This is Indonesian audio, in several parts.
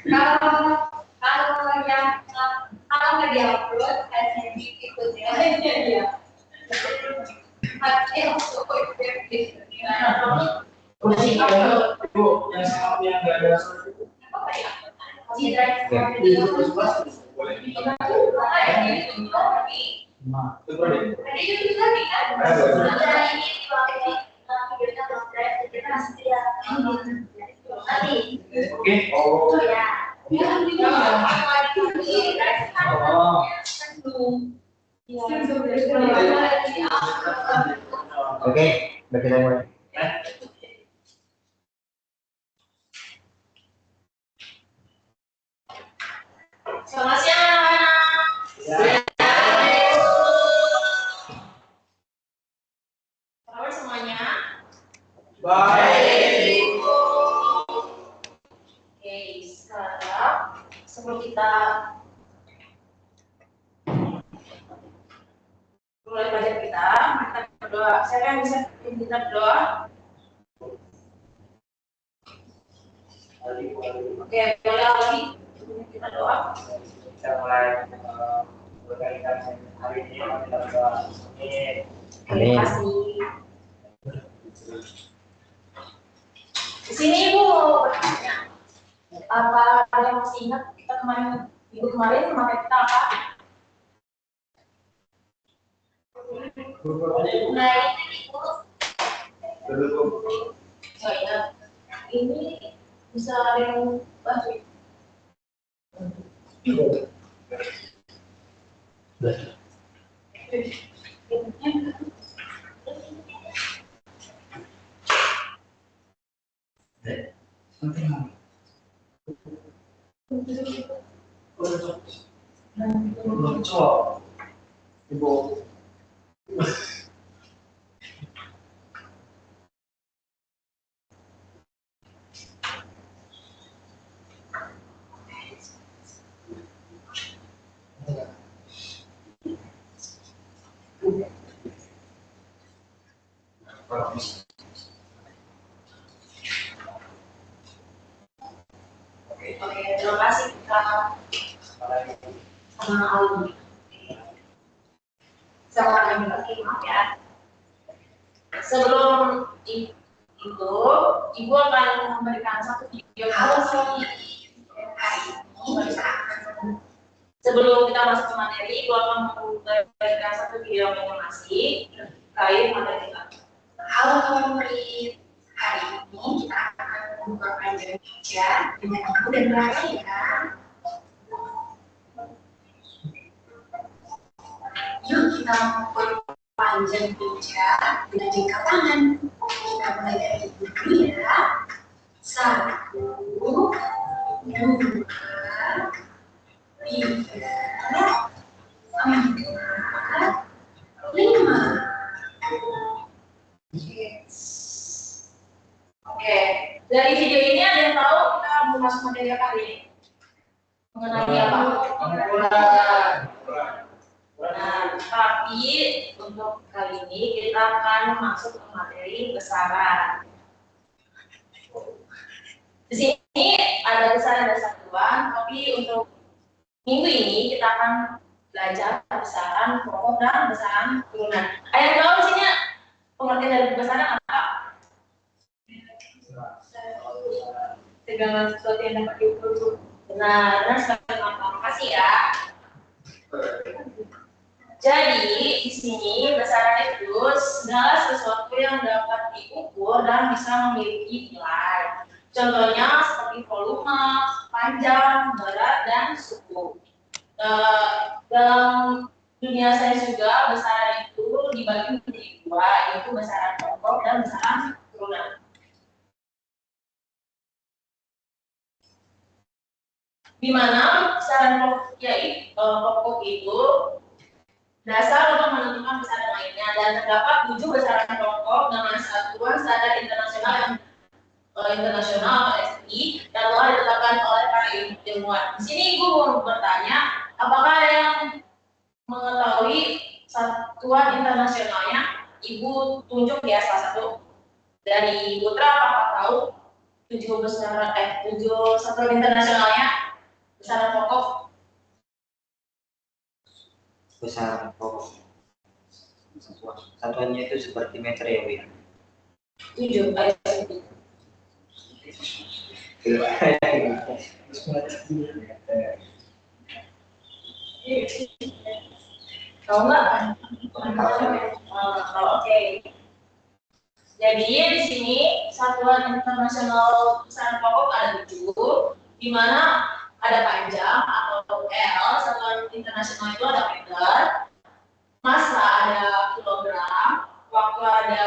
Kalau yang kalau nggak diupload hasilnya ikutnya dia. Bu, yang sama yang nggak ada Apa ya? Oke, kita mulai. Selamat siang anak-anak. Kabar semuanya? Baik. Oke, sekarang sebelum kita mulai belajar kita berdoa. Siapa yang bisa kita berdoa? Oke, boleh lagi kita doa. Kita mulai berkaitan hari ini kita berdoa. Terima kasih. Di sini Ibu mau bertanya, apa ada yang masih ingat kita minggu kemarin kita apa? Nah ini Ibu. Oh iya, ini bisa ada yang bantu. Ibu. Oke, terima kasih Kak. Sama Ali. Sama kami lagi, maaf ya. Sebelum itu, Ibu akan memberikan satu video motivasi. Sebelum kita masuk ke materi, Ibu akan memberikan satu video motivasi terkait materi kita. Halo kawan murid, hari ini kita akan membuka pelajaran kerja dengan Ibu dan Rara ya. Yuk kita memperpanjang pijat dengan jangka tangan. Kita mulai dari Ibu dulu ya. 1, 2, 3, 4, 5. Oke, dari video ini ada yang tahu kita mau masuk materi apa hari ini? Mengenai apa? Nah, tapi untuk kali ini kita akan masuk ke materi besaran. Di sini ada besaran dan satuan, tapi untuk minggu ini kita akan belajar besaran pokok dan besaran turunan. Ada yang tahu di sini pengertian dari besaran apa? Segala sesuatu yang dapat diukur. Benar sekali, terima kasih ya. Jadi di sini besaran itu segala sesuatu yang dapat diukur dan bisa memiliki nilai. Contohnya seperti volume, panjang, berat, dan suhu. Dalam dunia sains juga besaran itu dibagi menjadi dua, yaitu besaran pokok dan besaran turunan. Di mana besaran pokok itu dasar untuk menentukan besaran lainnya, dan terdapat 7 besaran pokok dengan satuan standar internasional atau SI yang telah ditetapkan oleh para ilmuwan. Di sini Ibu mau bertanya, apakah ada yang mengetahui satuan internasionalnya? Ibu tunjuk ya salah satu. Dari Putra, apakah tahu 7 satuan internasionalnya besaran pokok Besaran pokok. Satuannya itu seperti meter ya, Bu ya? 7 ayat 7. Tahu nggak? Oke. Jadi di sini satuan internasional besaran pokok ada 7, di mana ada panjang atau L, satuan internasional itu ada meter, massa ada kilogram, waktu ada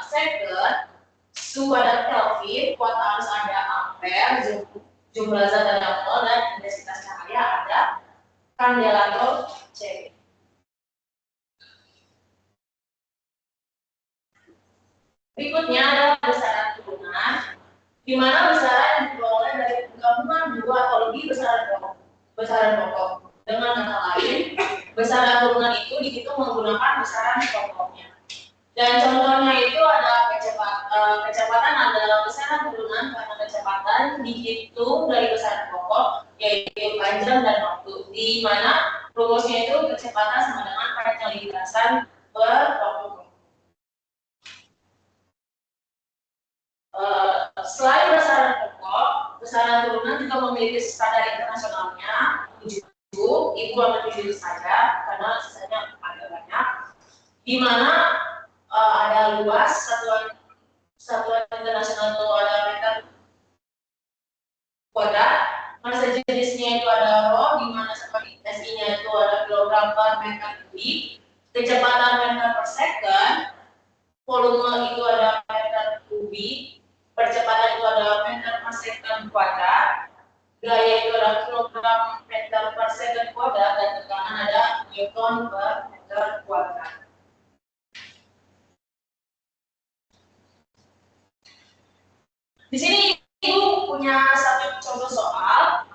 second, suhu ada Kelvin, kuat arus ada ampere, jumlah zat ada mol, dan intensitas cahaya ada kandela atau C. Berikutnya adalah besaran turunan, di mana besaran yang diperoleh dari gabungan 2 atau lebih besaran pokok. Dengan kata lain, besaran turunan itu dihitung menggunakan besaran pokoknya. Dan contohnya itu ada kecepatan adalah besaran turunan karena kecepatan dihitung dari besaran pokok, yaitu panjang dan waktu, di mana rumusnya itu kecepatan sama dengan panjang lintasan per waktu. Selain besaran pokok, besaran turunan juga memiliki standar internasionalnya 7, itu hanya 7 saja karena sisanya agak banyak, di mana ada luas satuan internasional itu ada meter kuadrat, massa jenisnya itu ada rho, di mana seperti SI-nya itu ada kilogram per meter kubik, kecepatan meter per second, volume itu ada meter kubik, percepatan itu adalah meter per second kuadrat, gaya itu adalah kilogram meter per second kuadrat, dan tekanan ada newton per meter kuadrat. Di sini Ibu punya satu contoh soal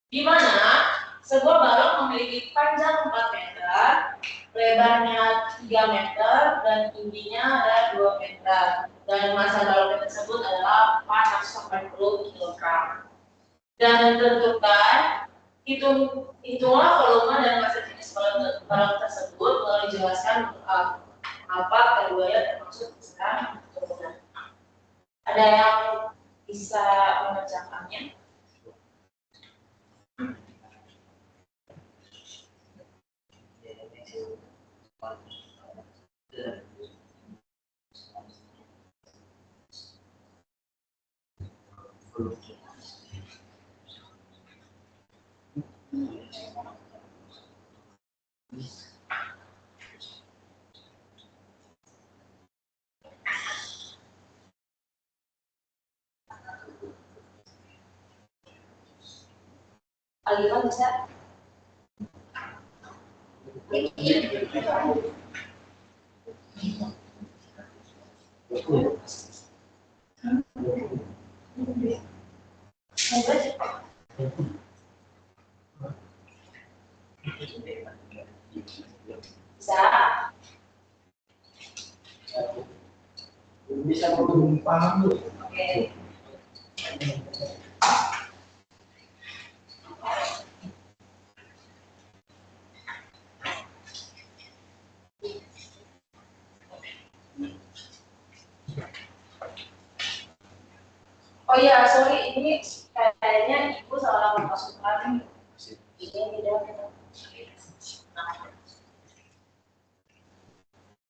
di mana sebuah balon memiliki panjang 4 meter, lebarnya 3 meter, dan tingginya ada 2 meter. Dan massa balon tersebut adalah 480 kg. Dan tentukan hitunglah volume dan massa jenis balon tersebut, lalu dijelaskan apa keduanya termasuk besaran turunan. Ada yang bisa mengerjakannya? Alima bisa? Bisa paham dulu. Oke. Oh iya, sorry, ini kayaknya Ibu salah memasukkan ini tidak.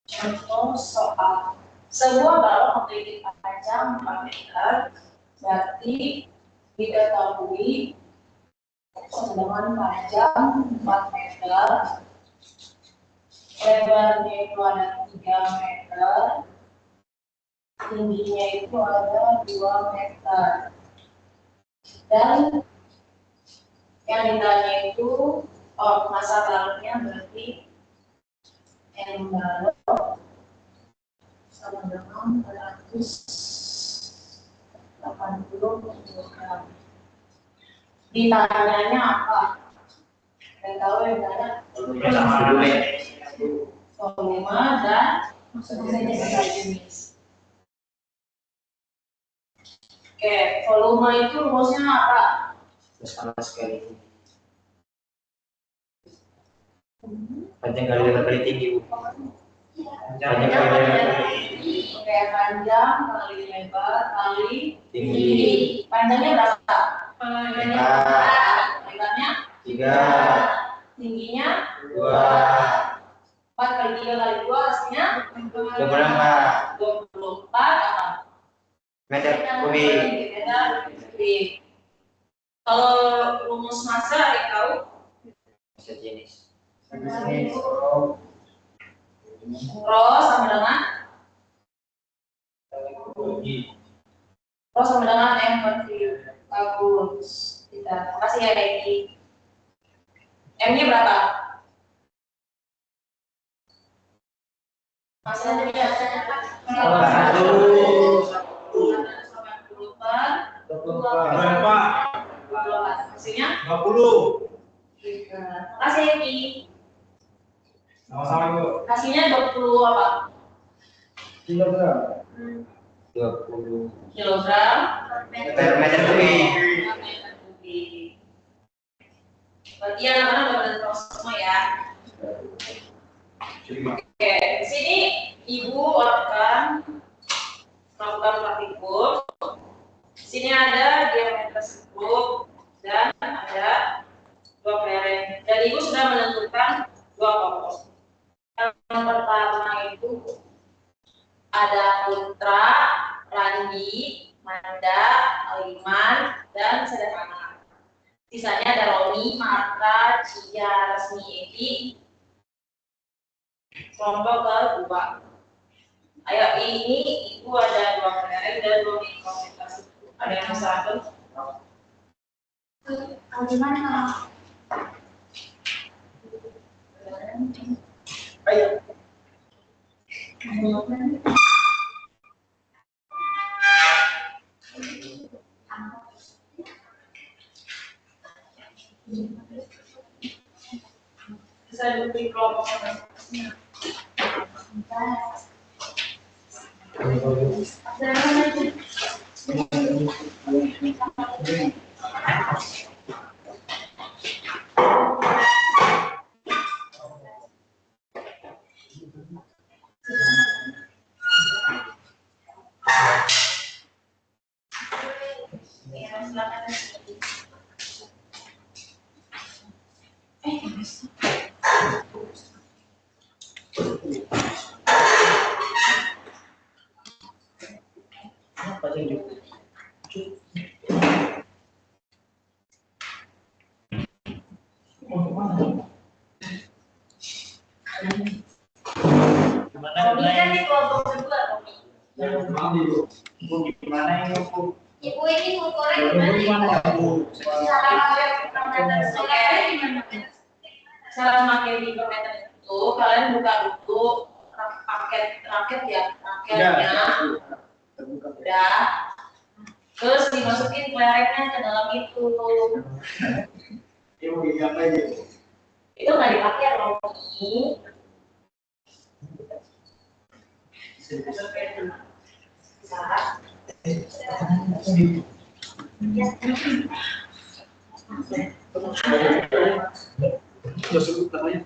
Contoh soal sebuah balon memiliki panjang 4 meter, berarti diketahui dengan panjang 4 meter, lebarnya itu ada 3 meter, tingginya itu ada 2 meter, dan yang ditanya itu massa balonnya berarti M balon sama dengan 480 kg. Ditanyanya apa? Yang tahu yang tanya volume dan massa jenis. Oke, volume itu rumusnya apa? Sama sekali. Panjang kali lebar kali tinggi, Bu. Panjang kali lebar kali Oke, panjang kali lebar kali tinggi. Panjangnya berapa? Panjangnya 4. Lebarnya 3, tingginya 2, 4 kali 3 kali 2 hasilnya 24 apa? meter kubik. Meter kubik. Kalau rumus massa ada yang tahu? Massa jenis. Rho sama dengan M per V. Bagus. Makasih ya Eki. M-nya berapa? Masih ada hasilnya 20. Makasih Eki. Sama-sama Ibu. Hasilnya 20 apa? Kilogram. 20 Kilogram meter kubik. meter kubik. Berarti anak-anak udah tahu semua ya. Oke, di sini Ibu akan melakukan praktikum. Di sini ada diameter skrup dan ada 2 pleret. Dan Ibu sudah menentukan 2 pokok. Yang pertama itu ada Putra, Randi, Manda, Aliman, dan sederhana. Sisanya ada Roni, Marta, Cia, Resmi, Edi. Kelompok kedua. Ayo, ini Ibu ada 2 pleret dan 2 mikrometer. Ada yang bisa atur? Gimana? Ayo. Bisa duduk di kelompok masing-masing. Ya, silakan. Apa sih? Romi kan di kelompok kedua, Romi. Ibu gimana ini Bu? Ibu ini ukurnya gimana? Cara memakai mikrometer itu kalian buka dulu raket ya, raketnya udah, terus dimasukin klereknya ke dalam itu. Ibu apa aja? Itu nggak dipakai Romi. Sudah sebut namanya.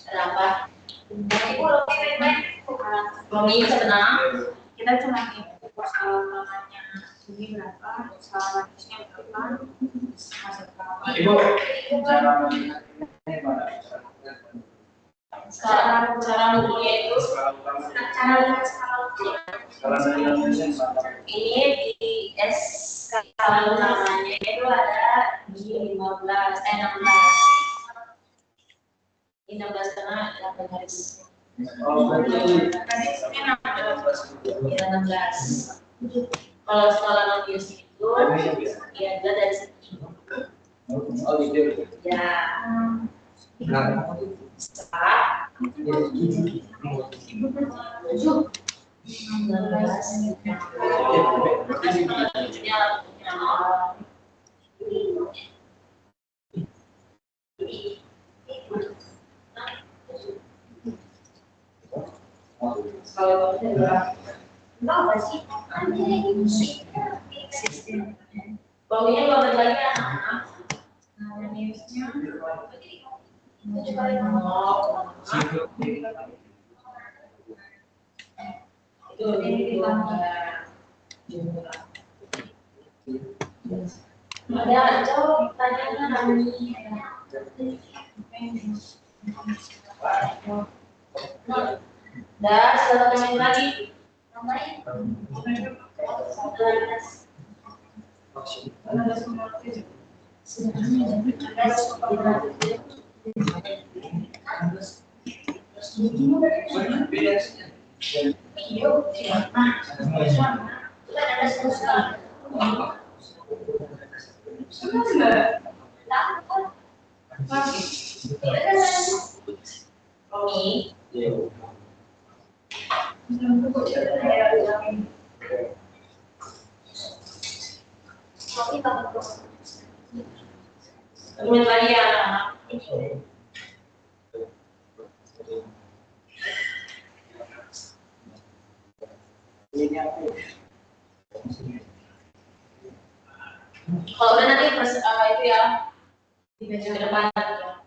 Ada apa? Ibu Romi baik-baik. Romi senang. Kita cuma input namanya ini berapa, salahnya berapa, masuk berapa. Ibu, cara menggunakannya gimana? Cara ngukurnya itu Cara Skala dari Indonesia gimana? ini di skala namanya itu ada di 16. Ini 16 karena 8 garis. Oh, berarti Ya 16. Kalau skala Navius itu ya dia dari sini. oh gitu. Ya. Nah, Start. 16. Sekali tahunnya berapa? Berapa sih? Baunya luar lagi anak-anak. Nah, newsnya. Itu lebih ada jawab pertanyaannya kami. Dah, satu menit lagi. Romi, satu menit lagi ya anak-anak. Kalau udah nanti itu ya di meja ke depan ya.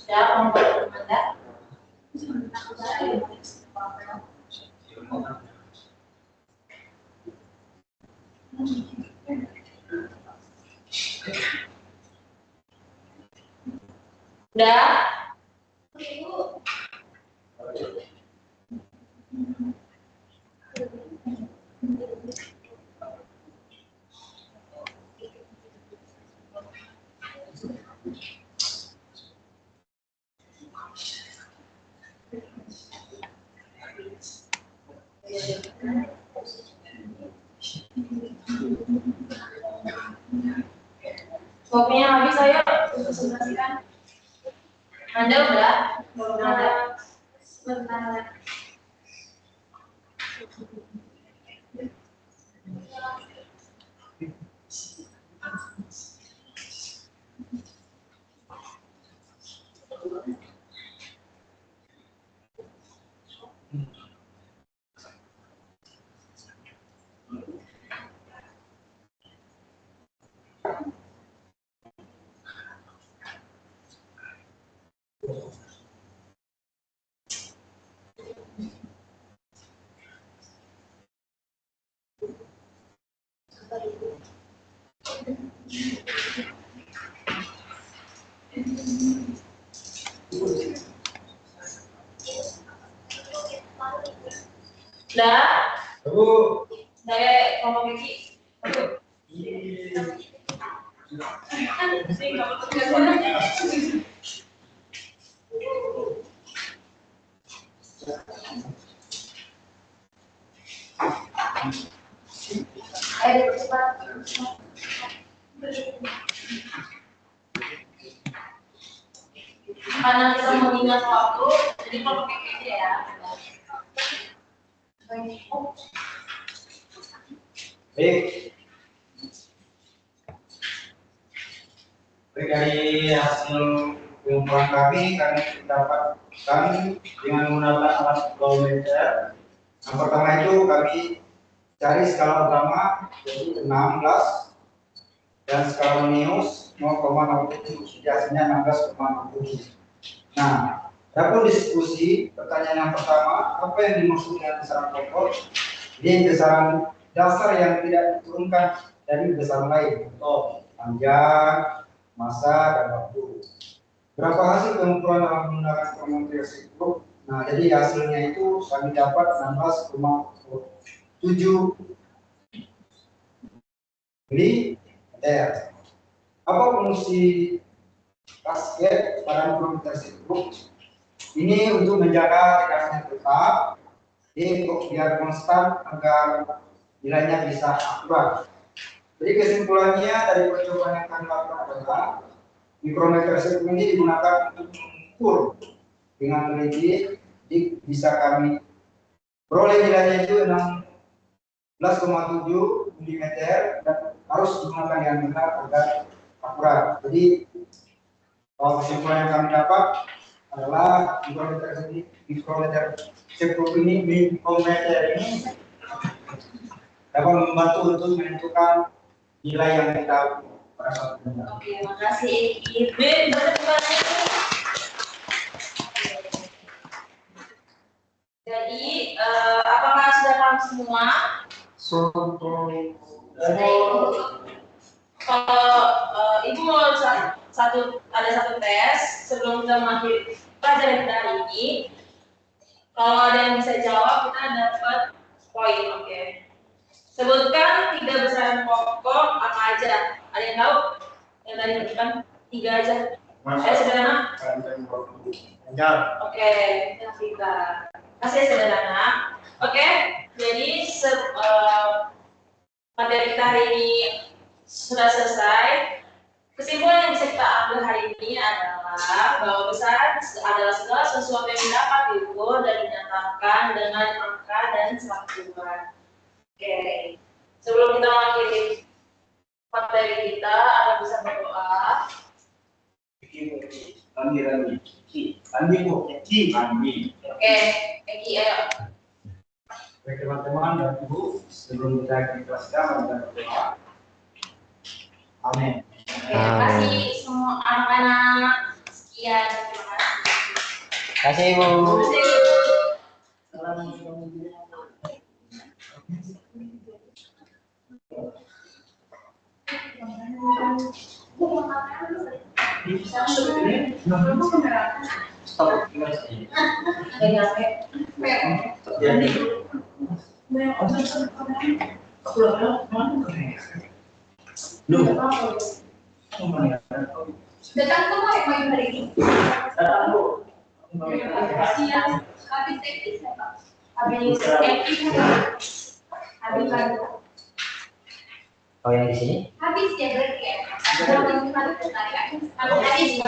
Ya, membuat Anda. Udah? Waktunya habis saya presentasikan. Anda udah? Belum ada. Sebentar. Udah? Bu. Saya ngomong Vicky. Ayo cepat. Karena kita mengingat waktu, jadi kalau pakai aja ya. Baik. Dari hasil pengumpulan kami dapatkan dengan menggunakan alat biometer. Yang pertama itu kami cari skala utama yaitu 16 dan skala minus 0,67, hasilnya 16,67. Nah, dapur diskusi pertanyaan yang pertama, apa yang dimaksud dengan besaran pokok? Ini besaran dasar yang tidak diturunkan dari besaran lain, contoh panjang, masa, dan waktu. Berapa hasil pengumpulan dalam menggunakan formulir tersebut? Nah, jadi hasilnya itu kami dapat 16,7 mililiter. Apa fungsi kasket pada formulir tersebut? Ini untuk menjaga tekanannya tetap, biar konstan agar nilainya bisa akurat. Jadi kesimpulannya dari percobaan yang kami lakukan adalah mikrometer sirkuit ini digunakan untuk mengukur dengan teliti. Jadi bisa kami peroleh nilainya itu 16,7 mm dan harus digunakan yang benar agar akurat. Jadi kesimpulan yang kami dapat adalah mikrometer sirkuit ini dapat membantu untuk menentukan nilai yang kita pada saat ini. Oke, makasih Ibu. Jadi, apakah sudah paham semua? Kalau Ibu mau ada satu tes sebelum kita mengakhiri pelajaran kita hari ini. Kalau ada yang bisa jawab, kita dapat poin. Oke. Sebutkan 3 besaran pokok apa aja. Ada yang tahu? Yang tadi sebutkan 3 aja. Sederhana. Oke, kita kasih sederhana. Oke, jadi materi kita hari ini sudah selesai. Kesimpulan yang bisa kita ambil hari ini adalah bahwa besaran adalah segala sesuatu yang dapat diukur dan dinyatakan dengan angka dan satuan. Oke, sebelum kita mengakhiri materi kita, ada bisa berdoa. Oke, Eki, ayo. Baik teman-teman dan ibu, sebelum kita ikhlaskan kita berdoa. Amin. Oke, terima kasih semua anak-anak. Sekian, terima kasih. Kasih Ibu. Terima kasih, Ibu. Datang semua yang main hari ini. Habis teknis ya Pak? Habis teknis. Habis kan? Oh yang di sini? Habis ya berarti ya. Habis.